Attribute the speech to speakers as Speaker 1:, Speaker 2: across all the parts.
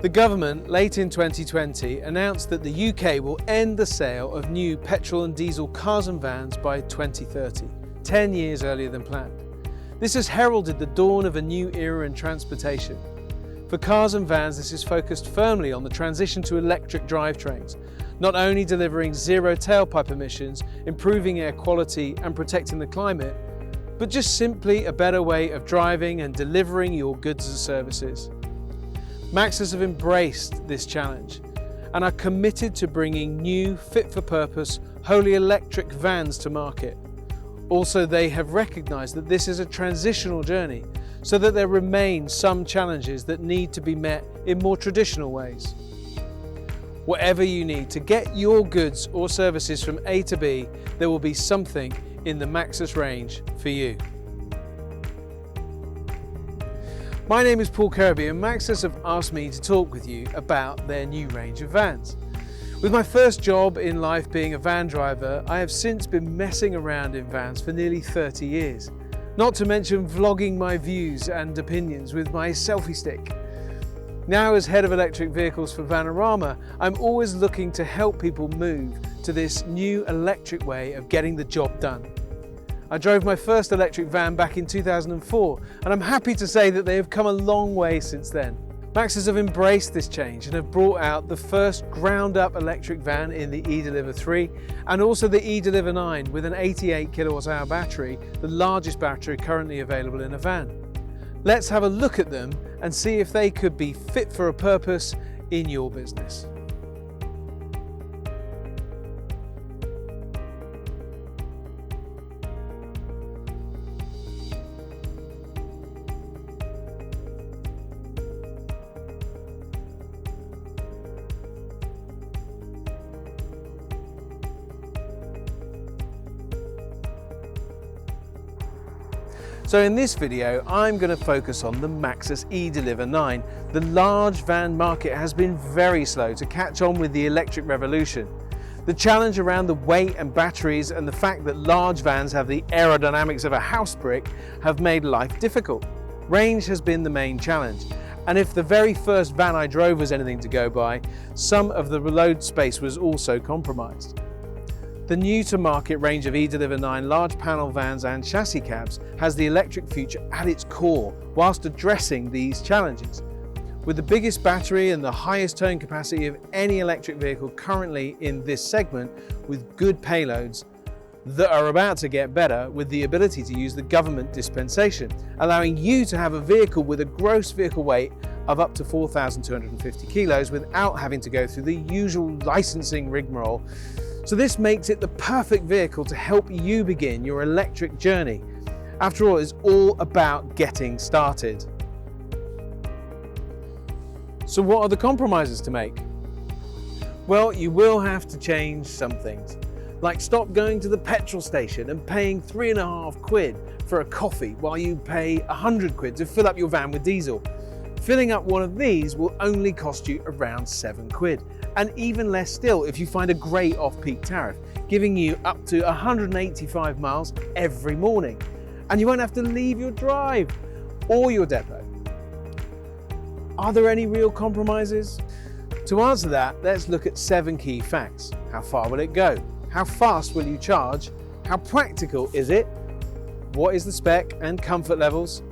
Speaker 1: The government, late in 2020, announced that the UK will end the sale of new petrol and diesel cars and vans by 2030, 10 years earlier than planned. This has heralded the dawn of a new era in transportation. For cars and vans, this is focused firmly on the transition to electric drivetrains, not only delivering zero tailpipe emissions, improving air quality and protecting the climate, but just simply a better way of driving and delivering your goods and services. MAXUS have embraced this challenge and are committed to bringing new, fit-for-purpose, wholly electric vans to market. Also, they have recognised that this is a transitional journey, so that there remain some challenges that need to be met in more traditional ways. Whatever you need to get your goods or services from A to B, there will be something in the MAXUS range for you. My name is Paul Kirby and MAXUS have asked me to talk with you about their new range of vans. With my first job in life being a van driver, I have since been messing around in vans for nearly 30 years. Not to mention vlogging my views and opinions with my selfie stick. Now as head of electric vehicles for Vanarama, I'm always looking to help people move to this new electric way of getting the job done. I drove my first electric van back in 2004 and I'm happy to say that they have come a long way since then. MAXUS have embraced this change and have brought out the first ground-up electric van in the eDELIVER 3 and also the eDELIVER 9 with an 88 kWh battery, the largest battery currently available in a van. Let's have a look at them and see if they could be fit for a purpose in your business. So in this video, I'm going to focus on the MAXUS eDELIVER 9. The large van market has been very slow to catch on with the electric revolution. The challenge around the weight and batteries and the fact that large vans have the aerodynamics of a house brick have made life difficult. Range has been the main challenge. And if the very first van I drove was anything to go by, some of the load space was also compromised. The new-to-market range of eDELIVER 9 large panel vans and chassis cabs has the electric future at its core, whilst addressing these challenges. With the biggest battery and the highest towing capacity of any electric vehicle currently in this segment, with good payloads that are about to get better with the ability to use the government dispensation, allowing you to have a vehicle with a gross vehicle weight of up to 4,250 kilos without having to go through the usual licensing rigmarole. So this makes it the perfect vehicle to help you begin your electric journey. After all, it's all about getting started. So what are the compromises to make? Well, you will have to change some things, like stop going to the petrol station and paying £3.50 for a coffee while you pay £100 to fill up your van with diesel. Filling up one of these will only cost you around £7, and even less still if you find a great off-peak tariff, giving you up to 185 miles every morning. And you won't have to leave your drive or your depot. Are there any real compromises? To answer that, let's look at 7 key facts. How far will it go? How fast will you charge? How practical is it? What is the spec and comfort levels?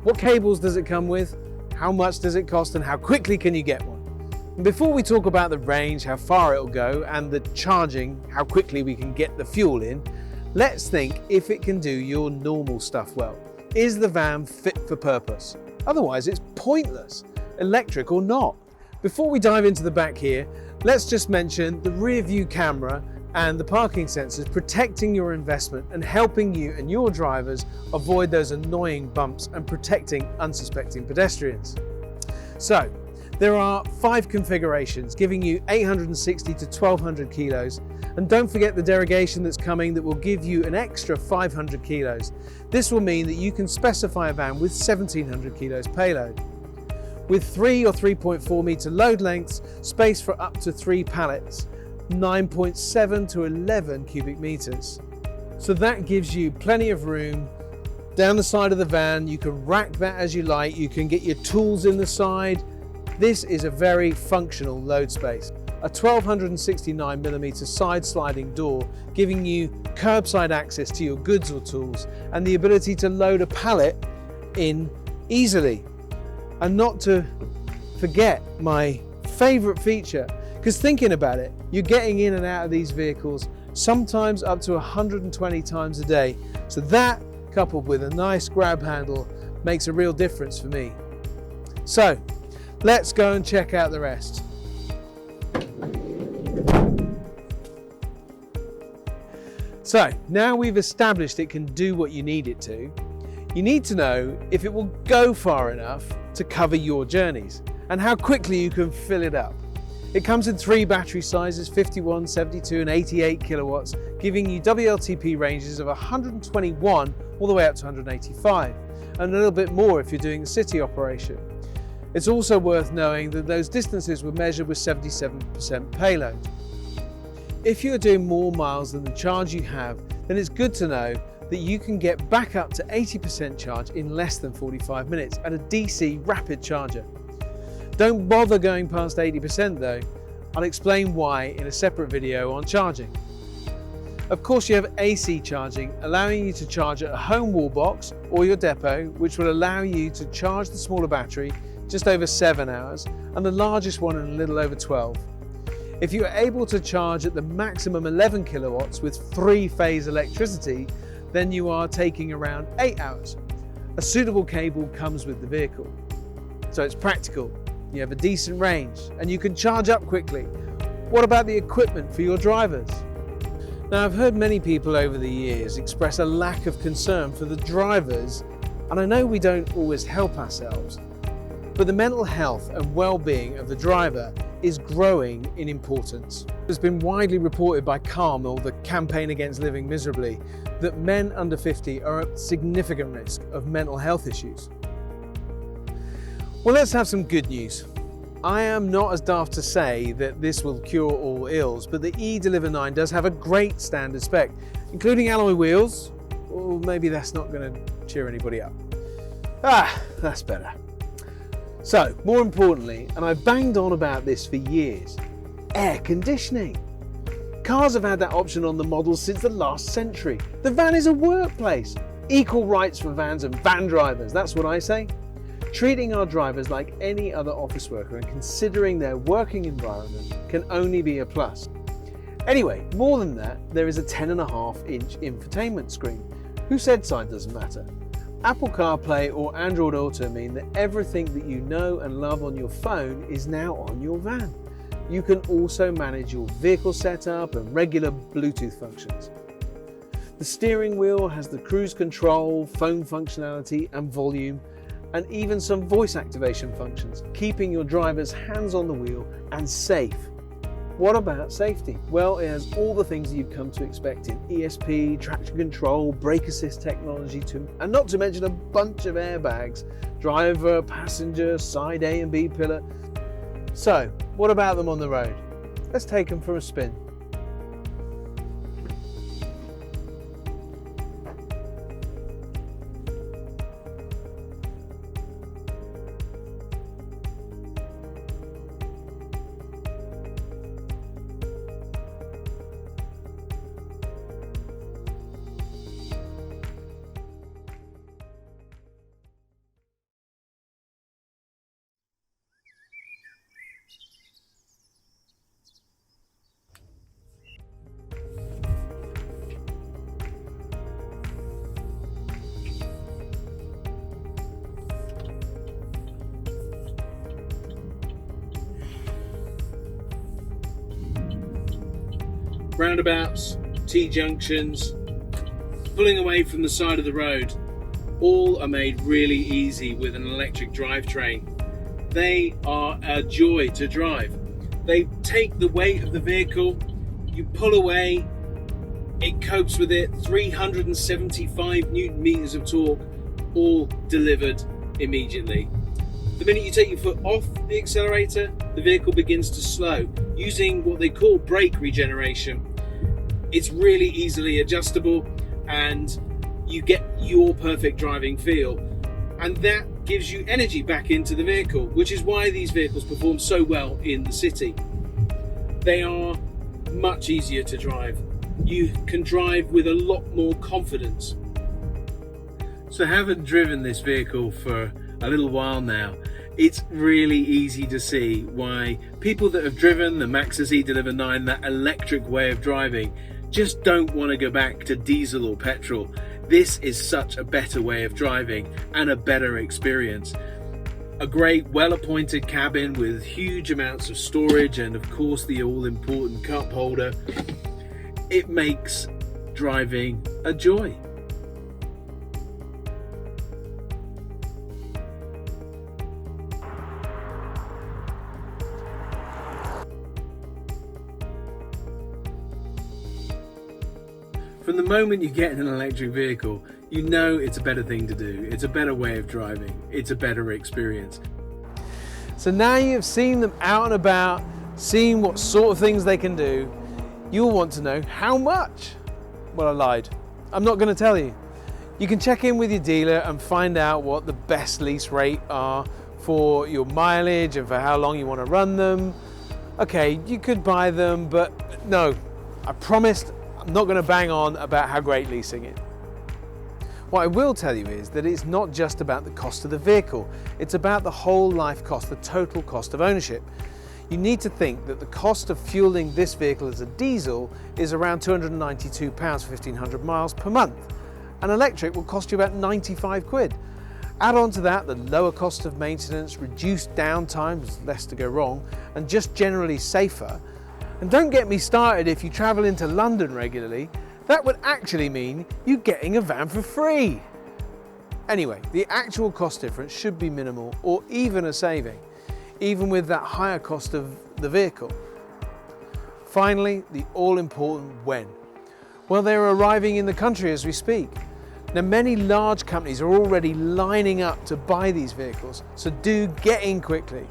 Speaker 1: What cables does it come with? How much does it cost and how quickly can you get one? And before we talk about the range, how far it'll go, and the charging, how quickly we can get the fuel in, let's think if it can do your normal stuff well. Is the van fit for purpose? Otherwise it's pointless, electric or not. Before we dive into the back here, let's just mention the rear view camera and the parking sensors protecting your investment and helping you and your drivers avoid those annoying bumps and protecting unsuspecting pedestrians. So, there are 5 configurations giving you 860 to 1200 kilos, and don't forget the derogation that's coming that will give you an extra 500 kilos. This will mean that you can specify a van with 1700 kilos payload. With 3 or 3.4 meter load lengths, space for up to 3 pallets, 9.7 to 11 cubic meters. So that gives you plenty of room down the side of the van. You can rack that as you like. You can get your tools in the side. This is a very functional load space. A 1269mm side sliding door giving you curbside access to your goods or tools and the ability to load a pallet in easily. And not to forget my favourite feature, because thinking about it, you're getting in and out of these vehicles sometimes up to 120 times a day. So that, coupled with a nice grab handle, makes a real difference for me. So let's go and check out the rest. So now we've established it can do what you need it to, you need to know if it will go far enough to cover your journeys and how quickly you can fill it up. It comes in 3 battery sizes, 51, 72 and 88 kilowatts, giving you WLTP ranges of 121 all the way up to 185, and a little bit more if you're doing a city operation. It's also worth knowing that those distances were measured with 77% payload. If you're doing more miles than the charge you have, then it's good to know that you can get back up to 80% charge in less than 45 minutes at a DC rapid charger. Don't bother going past 80% though. I'll explain why in a separate video on charging. Of course, you have AC charging, allowing you to charge at a home wall box or your depot, which will allow you to charge the smaller battery just over 7 hours and the largest one in a little over 12. If you are able to charge at the maximum 11 kilowatts with 3-phase electricity, then you are taking around 8 hours. A suitable cable comes with the vehicle, so it's practical. You have a decent range and you can charge up quickly. What about the equipment for your drivers? Now, I've heard many people over the years express a lack of concern for the drivers, and I know we don't always help ourselves, but the mental health and well-being of the driver is growing in importance. It's been widely reported by CALM, or the Campaign Against Living Miserably, that men under 50 are at significant risk of mental health issues. Well, let's have some good news. I am not as daft to say that this will cure all ills, but the eDELIVER 9 does have a great standard spec, including alloy wheels, or maybe that's not going to cheer anybody up. That's better. So, more importantly, and I've banged on about this for years, air conditioning. Cars have had that option on the models since the last century. The van is a workplace. Equal rights for vans and van drivers, that's what I say. Treating our drivers like any other office worker and considering their working environment can only be a plus. Anyway, more than that, there is a 10.5-inch infotainment screen. Who said size doesn't matter? Apple CarPlay or Android Auto mean that everything that you know and love on your phone is now on your van. You can also manage your vehicle setup and regular Bluetooth functions. The steering wheel has the cruise control, phone functionality and volume, and even some voice activation functions, keeping your drivers hands on the wheel and safe. What about safety? Well, it has all the things you've come to expect in ESP, traction control, brake assist technology, and not to mention a bunch of airbags, driver, passenger, side A and B pillar. So, what about them on the road? Let's take them for a spin. Roundabouts, T-junctions, pulling away from the side of the road, all are made really easy with an electric drivetrain. They are a joy to drive. They take the weight of the vehicle, you pull away, it copes with it, 375 Newton meters of torque, all delivered immediately. The minute you take your foot off the accelerator, the vehicle begins to slow, using what they call brake regeneration. It's really easily adjustable and you get your perfect driving feel. And that gives you energy back into the vehicle, which is why these vehicles perform so well in the city. They are much easier to drive. You can drive with a lot more confidence. So having driven this vehicle for a little while now, it's really easy to see why people that have driven the MAXUS eDELIVER 9, that electric way of driving, just don't want to go back to diesel or petrol. This is such a better way of driving and a better experience. A great, well-appointed cabin with huge amounts of storage and of course the all-important cup holder. It makes driving a joy. From the moment you get in an electric vehicle, you know it's a better thing to do. It's a better way of driving. It's a better experience. So now you've seen them out and about, seen what sort of things they can do, you'll want to know how much. Well, I lied. I'm not going to tell you. You can check in with your dealer and find out what the best lease rate are for your mileage and for how long you want to run them. Okay, you could buy them, but no, I promised I'm not going to bang on about how great leasing is. What I will tell you is that it's not just about the cost of the vehicle, it's about the whole life cost, the total cost of ownership. You need to think that the cost of fueling this vehicle as a diesel is around £292 for 1,500 miles per month. An electric will cost you about 95 quid. Add on to that the lower cost of maintenance, reduced downtime, there's less to go wrong, and just generally safer. And don't get me started if you travel into London regularly, that would actually mean you getting a van for free. Anyway, the actual cost difference should be minimal or even a saving, even with that higher cost of the vehicle. Finally, the all-important when. Well, they're arriving in the country as we speak. Now, many large companies are already lining up to buy these vehicles, so do get in quickly.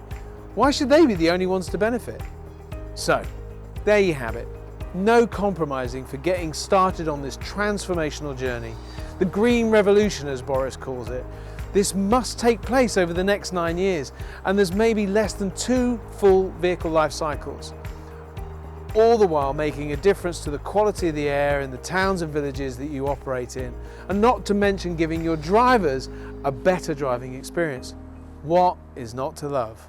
Speaker 1: Why should they be the only ones to benefit? So, there you have it. No compromising for getting started on this transformational journey. The green revolution, as Boris calls it. This must take place over the next 9 years, and there's maybe less than 2 full vehicle life cycles. All the while making a difference to the quality of the air in the towns and villages that you operate in, and not to mention giving your drivers a better driving experience. What is not to love?